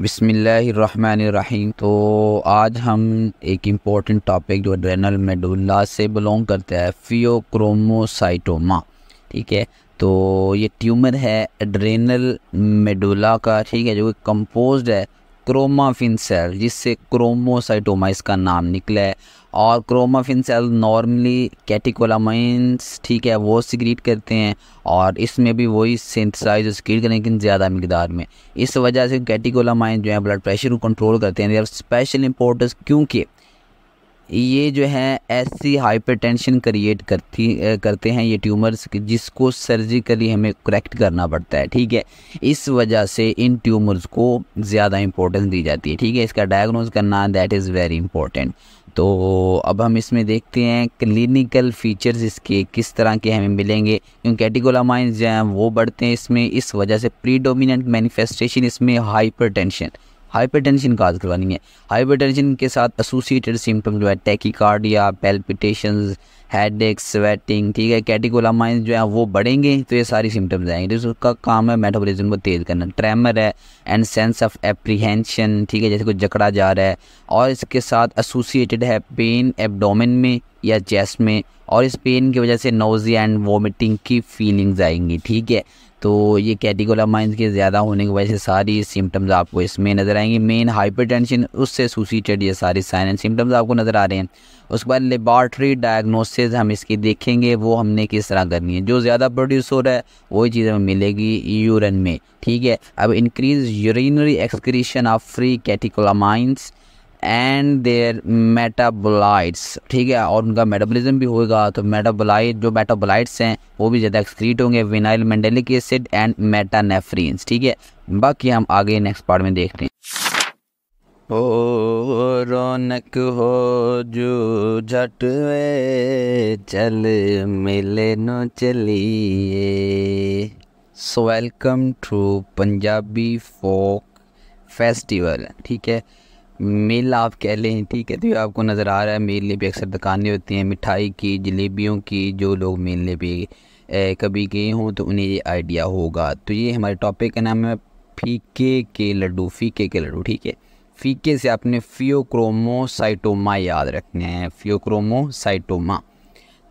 बिस्मिल्लाहिर्रहमानिर्रहीम। तो आज हम एक इम्पोर्टेंट टॉपिक जो एड्रेनल मेडुला से बिलोंग करता है, फियोक्रोमोसाइटोमा। ठीक है, तो ये ट्यूमर है एड्रेनल मेडुला का, ठीक है, जो कंपोज्ड है क्रोमाफिन सेल, जिससे क्रोमोसाइटोमा इसका नाम निकला है। और क्रोमाफिन सेल नॉर्मली कैटेकोलामाइंस, ठीक है, वो सिक्रीट करते हैं और इसमें भी वही सिंथेसाइज सिक्रीट करें लेकिन ज़्यादा मिकदार में। इस वजह से कैटेकोलामाइन जो है ब्लड प्रेशर को कंट्रोल करते हैं। दे आर स्पेशल इंपॉर्टेंस क्योंकि ये जो है ऐसी हाइपरटेंशन क्रिएट करते हैं ये ट्यूमर्स, जिसको सर्जिकली हमें करेक्ट करना पड़ता है। ठीक है, इस वजह से इन ट्यूमर्स को ज़्यादा इंपॉर्टेंस दी जाती है। ठीक है, इसका डायग्नोज करना दैट इज़ वेरी इंपॉर्टेंट। तो अब हम इसमें देखते हैं क्लिनिकल फीचर्स इसके किस तरह के हमें मिलेंगे, क्योंकि कैटेकोलामाइंस जो हैं वो बढ़ते हैं इसमें। इस वजह से प्रीडोमिनेंट मैनिफेस्टेशन इसमें हाइपरटेंशन काज करवानी है। हाइपरटेंशन के साथ एसोसिएटेड सिम्टम जो है टैकीकार्डिया, पैल्पिटेशंस, हेडेक, स्वेटिंग। ठीक है, कैटेकोलामाइंस जो है वो बढ़ेंगे तो ये सारी सिम्टम्स आएंगे। तो उसका काम है मेटाबॉलिज्म को तेज़ करना। ट्रेमर है एंड सेंस ऑफ एप्रीहेंशन, ठीक है, जैसे कुछ जकड़ा जा रहा है। और इसके साथ एसोसिएटेड है पेन एब्डोमेन में या चेस्ट में, और इस पेन की वजह से नोज़िया एंड वोमिटिंग की फीलिंग्स आएंगी। ठीक है, तो ये कैटेकोलामाइंस के ज़्यादा होने की वजह से सारी सिम्टम्स आपको इसमें नज़र आएंगे। मेन हाइपरटेंशन उससे एसोसिएटेड ये सारी साइन एंड सिम्टम्स आपको नज़र आ रहे हैं। उसके बाद लेबॉर्ट्री डायग्नोसिस हम इसकी देखेंगे, वो हमने किस तरह करनी है। जो ज़्यादा प्रोड्यूस हो रहा है वही चीज़ हमें मिलेगी यूरिन में। ठीक है, अब increase urinary excretion of free catecholamines and their metabolites. ठीक है, और उनका मेटाबॉलिज्म भी होगा, तो मेटाबोलाइट्स हैं वो भी ज़्यादा एक्सक्रीट होंगे, विनाइल मेंडेलिक एसिड एंड मेटानेफ्रीन्स। ठीक है, बाकी हम आगे नेक्स्ट पार्ट में देखते हैं। ओ रौनक हो जो झटवे चल मिले नो चलिए। So welcome to Punjabi folk festival. ठीक है, मेला आप कह लें। ठीक है, तो आपको नज़र आ रहा है मेले पे अक्सर दुकानें होती हैं मिठाई की, जलेबियों की। जो लोग मेले पे कभी गए हों तो उन्हें ये आइडिया होगा। तो ये हमारे टॉपिक का नाम है फीके के लड्डू। ठीक है, फीके से आपने फियोक्रोमोसाइटोमा याद रखने हैं, फियोक्रोमोसाइटोमा।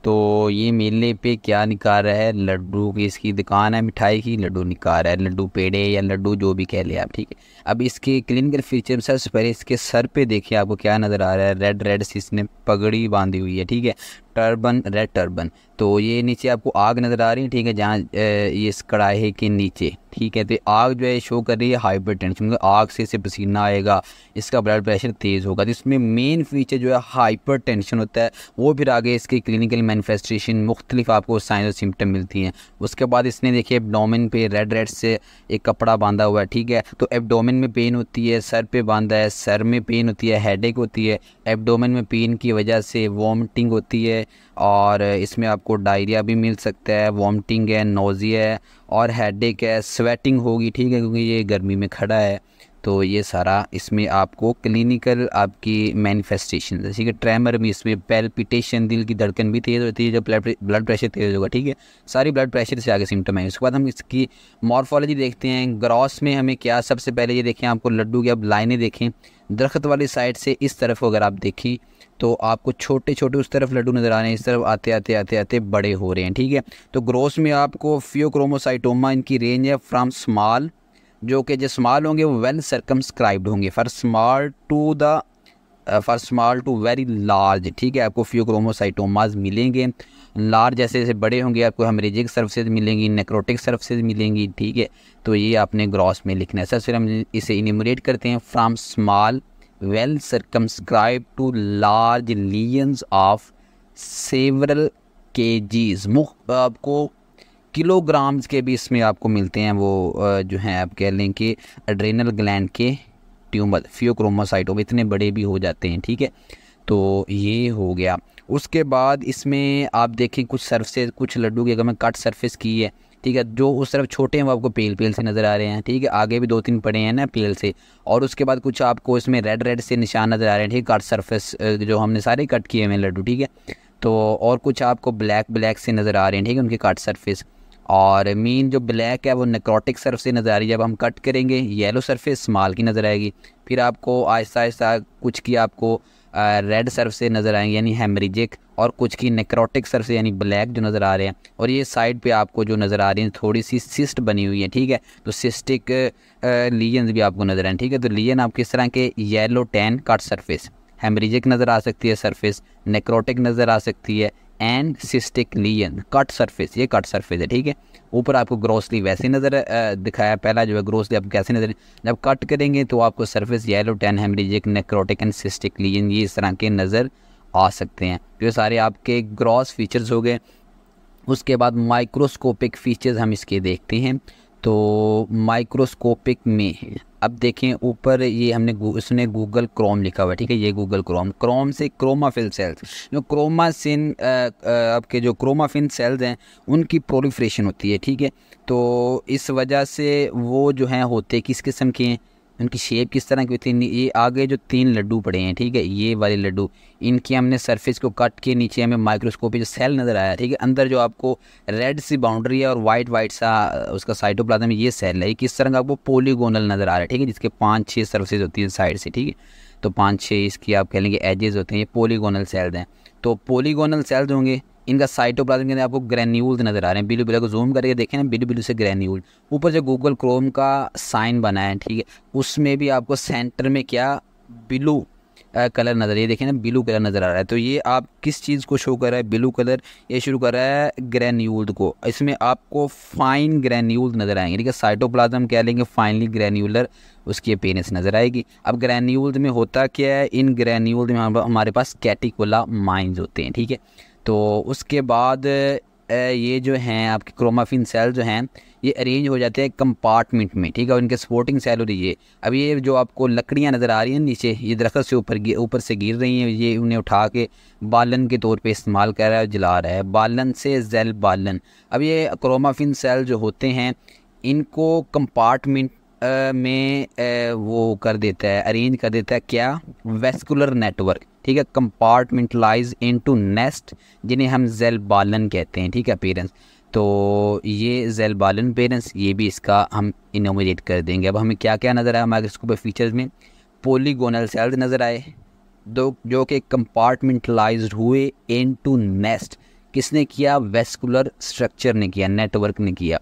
तो ये मेले पे क्या निकाल रहा है, लड्डू की इसकी दुकान है, मिठाई की, लड्डू निकाल रहा है, लड्डू पेड़े या लड्डू जो भी कह ले आप। ठीक है, अब इसके क्लिनिकल फीचर सबसे पहले इसके सर पे देखिए आपको क्या नज़र आ रहा है। रेड सी इसने पगड़ी बांधी हुई है। ठीक है, टर्बन, रेड टर्बन। तो ये नीचे आपको आग नज़र आ रही है। ठीक है, जहाँ ये इस कढ़ाई के नीचे। ठीक है, तो आग जो है शो कर रही है हाइपरटेंशन। आग से इसे पसीना आएगा, इसका ब्लड प्रेशर तेज़ होगा। तो इसमें मेन फीचर जो है हाइपरटेंशन होता है। वो फिर आगे इसकी क्लिनिकल मैनिफेस्टेशन मुख्तलिफ आपको साइन और सिम्टम मिलती हैं। उसके बाद इसने देखिए एब्डोमेन पे रेड से एक कपड़ा बांधा हुआ है। ठीक है, तो एब्डोमेन में पेन होती है, सर पे बांधा है, सर में पेन होती है, हेडेक होती है। एब्डोमेन में पेन की वजह से वॉमिटिंग होती है, और इसमें आपको डायरिया भी मिल सकता है। वॉमिटिंग है, नोज़िया है और हेडेक है, स्वेटिंग होगी। ठीक है, क्योंकि ये गर्मी में खड़ा है। तो ये सारा इसमें आपको क्लिनिकल आपकी मैनिफेस्टेशन है। ठीक है, ट्रेमर भी इसमें, पैल्पिटेशन, दिल की धड़कन भी तेज़ होती है जब ब्लड प्रेशर तेज़ होगा। ठीक है, सारी ब्लड प्रेशर से आगे सिम्टम है। उसके बाद हम इसकी मॉर्फोलॉजी देखते हैं। ग्रॉस में हमें क्या, सबसे पहले ये देखें आपको लड्डू की अब लाइनें देखें। दरख्त वाली साइड से इस तरफ अगर आप देखें तो आपको छोटे छोटे उस तरफ लड्डू नज़र आ रहे हैं, इस तरफ आते आते बड़े हो रहे हैं। ठीक है, तो ग्रोस में आपको फियोक्रोमोसाइटोमा इनकी रेंज है फ्रॉम स्मॉल, जो कि जो स्मॉल होंगे वो वेल सर्कमस्क्राइब्ड होंगे, for small to very large. ठीक है, आपको फियोक्रोमोसाइटोमाज मिलेंगे। लार्ज जैसे जैसे बड़े होंगे आपको हेमरेजिक सर्फेस मिलेंगी, नेक्रोटिक सर्फेस मिलेंगी। ठीक है, तो ये आपने ग्रॉस में लिखना है। सर फिर हम इसे इन्यूमरेट करते हैं। From small well circumscribe to large lesions of several kgs. आपको किलोग्राम्स के भी इसमें आपको मिलते हैं। वो जो हैं आप कह लें कि एड्रेनल ग्लैंड के ट्यूमर फियोक्रोमोसाइटोमा इतने बड़े भी हो जाते हैं। ठीक है, तो ये हो गया। उसके बाद इसमें आप देखें कुछ सरफेस, कुछ लड्डू की अगर मैं कट सरफेस की है। ठीक है, जो उस तरफ छोटे हैं वो आपको पेल से नज़र आ रहे हैं। ठीक है, आगे भी 2-3 पड़े हैं ना पेल से। और उसके बाद कुछ आपको इसमें रेड से निशान नज़र आ रहे हैं। ठीक है, कट सरफेस जो हमने सारे कट किए हुए हैं लड्डू। ठीक है, तो और कुछ आपको ब्लैक से नज़र आ रहे हैं। ठीक है, उनके कट सरफेस। और मीन जो ब्लैक है वो नेक्रोटिक सरफेस नज़र आ रही है। जब हम कट करेंगे येलो सरफेस स्मॉल की नज़र आएगी। फिर आपको आहिस्ता आहिस्ता कुछ की आपको रेड सरफेस नज़र आएंगे यानी हेमरेजिक, और कुछ की नेक्रोटिक सरफेस यानी ब्लैक जो नज़र आ रहे हैं। और ये साइड पे आपको जो नज़र आ रही है थोड़ी सी सिस्ट बनी हुई है, ठीक है। तो सिस्टिक लीजन भी आपको नज़र आए, ठीक है। तो लीजन आप किस तरह के yellow tan cut surface, haemorrhagic नज़र आ सकती है सरफेस, नेक्रोटिक नज़र आ सकती है, and cystic lesion cut surface, ये कट सरफेस है, ठीक है। ऊपर आपको ग्रोसली वैसे नज़र दिखाया, पहला जो है ग्रोसली आपको कैसे नज़र, जब कट करेंगे तो आपको surface yellow tan haemorrhagic necrotic and cystic lesion ये इस तरह के नज़र आ सकते हैं। तो ये सारे आपके ग्रॉस फीचर्स हो गए। उसके बाद माइक्रोस्कोपिक फीचर्स हम इसके देखते हैं। तो माइक्रोस्कोपिक में अब देखें ऊपर ये हमने इसने गूगल क्रोम लिखा हुआ है, ठीक है। ये गूगल क्रोम से क्रोमाफिल सेल्स, जो क्रोमासिन आपके जो क्रोमाफिन सेल्स हैं उनकी प्रोलिफरेशन होती है, ठीक है। तो इस वजह से वो जो हैं होते किस किस्म के हैं, उनकी शेप किस तरह की होती है। ये आगे जो 3 लड्डू पड़े हैं, ठीक है, ये वाले लड्डू, इनकी हमने सरफेस को कट के नीचे हमें माइक्रोस्कोप जो सेल नज़र आया, ठीक है। अंदर जो आपको रेड सी बाउंड्री है और वाइट सा उसका साइटोप्लाज्म, ये सेल है, किस तरह का आपको पोलीगोनल नज़र आ रहा है, ठीक है, जिसके 5-6 सरफेस होती है साइड से, ठीक है। तो 5-6 इसकी आप कह लेंगे एजेस होते हैं, ये पोलीगोनल सेल्स हैं। तो पोलीगोनल सेल्स होंगे, इनका साइटोप्लाज्म के अंदर आपको ग्रेन्यूल्स नज़र आ रहे हैं, बिलू बिलू को जूम करके देखें ना, बिलू बिलू से ग्रेन्यूल। ऊपर जो गूगल क्रोम का साइन बना है, ठीक है, उसमें भी आपको सेंटर में क्या ब्लू कलर नज़र, ये देखें ना ब्लू कलर नज़र आ रहा है। तो ये आप किस चीज़ को शो कर रहा है, ब्लू कलर, ये शुरू कर रहा है ग्रेन्यूल को। इसमें आपको फाइन ग्रेन्यूल नज़र आएंगे, ठीक है। साइटोप्लाज्म कह लेंगे, फाइनली ग्रेन्यूलर उसकी अपीयरेंस नज़र आएगी। अब ग्रेन्यूल्स में होता क्या है, इन ग्रेन्यूल्स में हमारे पास कैटिकोलामाइंस होते हैं, ठीक है। तो उसके बाद ये जो हैं आपके क्रोमाफिन सेल जो हैं ये अरेंज हो जाते हैं कंपार्टमेंट में, ठीक है। और इनके सपोर्टिंग सेल और ये अब ये जो आपको लकड़ियां नज़र आ रही हैं नीचे, ये दरख्त से ऊपर से गिर रही हैं, ये उन्हें उठा के बालन के तौर पे इस्तेमाल कर रहा है और जला रहा है, बालन से जेल बालन। अब ये क्रोमाफिन सेल जो होते हैं इनको कंपार्टमेंट में वो कर देता है, अरेंज कर देता है क्या, वेस्कुलर नेटवर्क, ठीक है। कंपार्टमेंटलाइज इनटू नेस्ट, जिन्हें हम जेल बालन कहते हैं, ठीक है, अपीयरेंस। तो ये जेल बालन अपीयरेंस, ये भी इसका हम इनोमिनेट कर देंगे। अब हमें क्या क्या नज़र आया माइक्रोस्कोप फीचर्स में, पोलीगोनल सेल्स नज़र आए दो, जो कि कंपार्टमेंटलाइज्ड हुए इनटू नेस्ट, किसने किया, वेस्कुलर स्ट्रक्चर ने किया, नेटवर्क ने किया।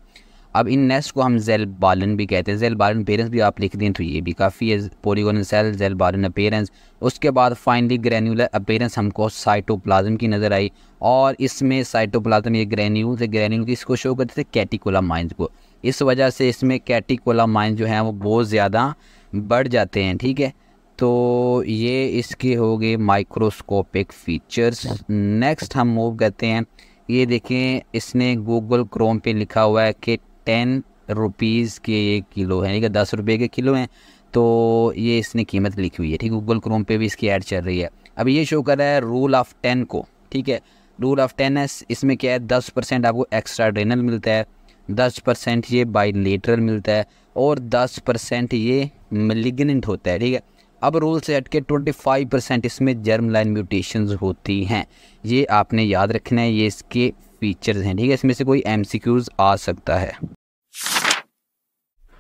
अब इन नेस्ट को हम जेल बालन भी कहते हैं, जेल बालन अपीयरेंस भी आप लिख दें तो ये भी काफ़ी है, पोलीगोनल सेल जेल बालन अपीयरेंस। उसके बाद फाइनली ग्रेन्यूलर अपीयरेंस हमको साइटोप्लाज्म की नज़र आई, और इसमें साइटोप्लाज्म ये ग्रेन्यूल से, ग्रेन्यूल की इसको शो करते थे कैटिकोलामाइंस को, इस वजह से इसमें कैटिकोलामाइंस जो हैं वो बहुत ज़्यादा बढ़ जाते हैं, ठीक है। तो ये इसके हो गए माइक्रोस्कोपिक फीचर्स। नेक्स्ट हम मूव करते हैं, ये देखें इसने गूगल क्रोम पे लिखा हुआ है कि 10 रुपीज़ के ये किलो है, ठीक है, 10 रुपये के किलो हैं। तो ये इसने कीमत लिखी हुई है, ठीक है, गूगल क्रोम पे भी इसकी ऐड चल रही है। अब ये शो कर रहा है रूल ऑफ 10 को, ठीक है। रूल ऑफ 10 है, इसमें क्या है, 10% आपको एक्स्ट्रा एड्रेनल मिलता है, 10% ये बाइलेटरल मिलता है, और 10% ये मैलिग्नेंट होता है, ठीक है। अब रूल से हट के 25% इसमें जर्म लाइन म्यूटेशंस होती हैं, ये आपने याद रखना है, ये इसके फीचर्स हैं, ठीक है। इसमें से कोई MCQs आ सकता है।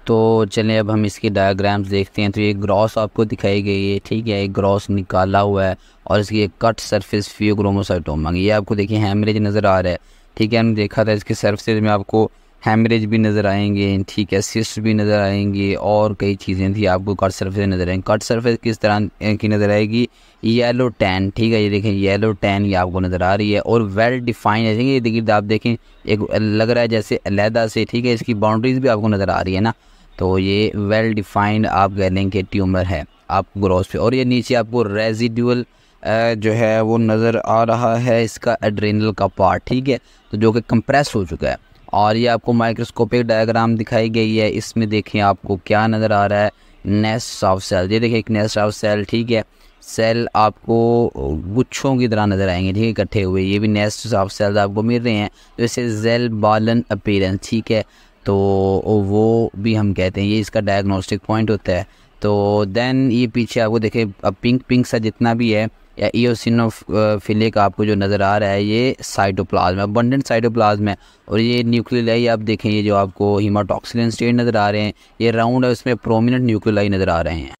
तो चलें अब हम इसके डायग्राम्स देखते हैं। तो ये ग्रॉस आपको दिखाई गई है, ठीक है, एक ग्रॉस निकाला हुआ है, और इसकी एक कट सरफेस फियोक्रोमोसाइटोमा, ये आपको देखिए हेमरेज नज़र आ रहा है, ठीक है। हमने देखा था इसके सरफेस में आपको हेमरेज भी नज़र आएंगे, ठीक है, सिस्ट भी नज़र आएंगे, और कई चीज़ें थी आपको कट सरफेस नज़र आएंगी। कट सरफेस किस तरह की नज़र आएगी, येलो टैन, ठीक है, ये देखें येलो टैन ये आपको नज़र आ रही है, और वेल डिफाइंड है, ये देखिए आप देखें एक लग रहा है जैसे अलहदा से, ठीक है, इसकी बाउंड्रीज भी आपको नज़र आ रही है ना। तो ये वेल डिफाइंड आप कह लें कि ट्यूमर है आपको ग्रॉस पे, और ये नीचे आपको रेजिडुअल जो है वो नज़र आ रहा है, इसका एड्रेनल का पार्ट, ठीक है, तो जो कि कंप्रेस हो चुका है। और ये आपको माइक्रोस्कोपिक डायग्राम दिखाई गई है, इसमें देखें आपको क्या नज़र आ रहा है, नेस्ट ऑफ सेल, ये देखिए एक नेस्ट ऑफ सेल, ठीक है, सेल आपको गुच्छों की तरह नज़र आएंगे, ठीक है, इकट्ठे हुए, ये भी नेस्ट ऑफ सेल्स आपको मिल रहे हैं, तो इसे जेल बालन अपीयरेंस, ठीक है, तो वो भी हम कहते हैं, ये इसका डायग्नोस्टिक पॉइंट होता है। तो देन ये पीछे आपको देखें अब पिंक सा जितना भी है या इयोसिनोफिलिक आपको जो नज़र आ रहा है ये साइटोप्लाज्म है, अबंडेंट साइटोप्लाज्म है। और ये न्यूक्लियाई आप देखें, ये जो आपको हीमाटोक्सिलिन स्टेट नज़र आ रहे हैं ये राउंड है, उसमें प्रोमिनेंट न्यूक्लियाई नज़र आ रहे हैं।